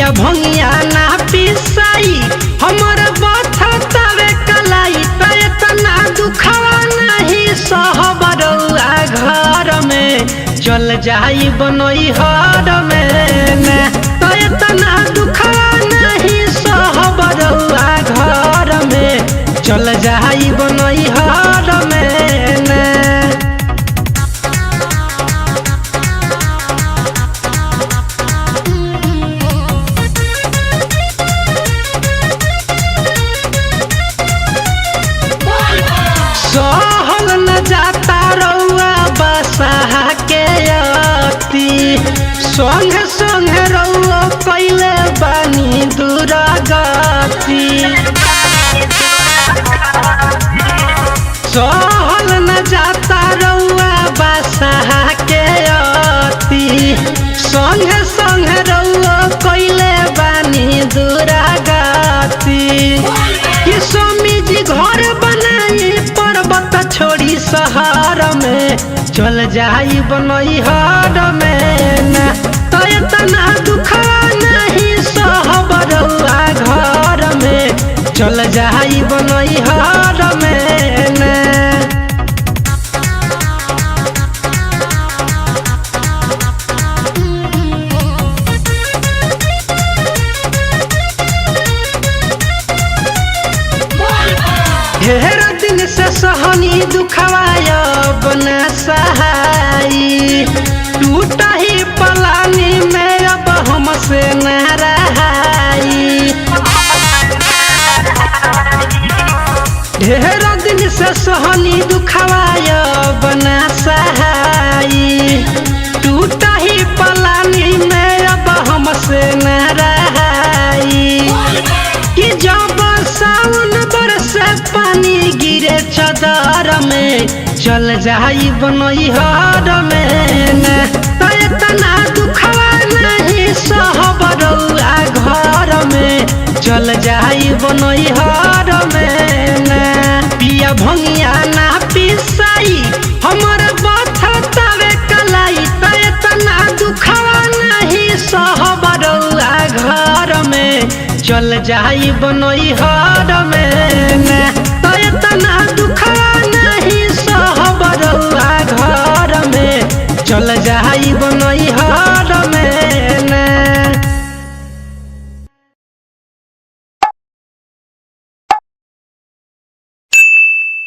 पिया भंगिया ना पिसाई हमर बाथा तवे कलाई पे तना दुखवा नहीं सहबरौआ घर में चल जाई बनई हर में तो तना दुखवा नहीं सहबरौआ घर में चल जाई बनई हर में सहल न जाता रउआ बसहा के अति संग संग रउआ कैले बानी दुरागति सहल न जाता रउआ बसहा के अति संग संग रउआ कैले बानी दुरागति कि स्वामी जी घर बनाई पर्वत छोड़ी शहर में चल जाई बनई हर में तो इतना दुखवा नहीं सहबरौआ घर में चल जाई बनई हर में ढेर दिन से सहनी दुखवाया बना सहाई टूटा ही पलानी में अब हमसे न रहाई ढेर दिन से सहनी दुखवाया बना सहाई टूटा ही पलानी में अब हमसे न रहाई कि जब सावन बरसे पानी गिरे चदर में चल जाई बनई हर में तो इतना दुखवा नहीं सहबरौआ घर में चल जाई बनई हर में पिया भंगिया ना पिसाई हमर बाथा तवे कलाई तो इतना दुखवा नहीं सहबरौआ घर में चल जाई बनई हर में तो इतना दुखवा नहीं सहबरौआ घर में चल जाई बनई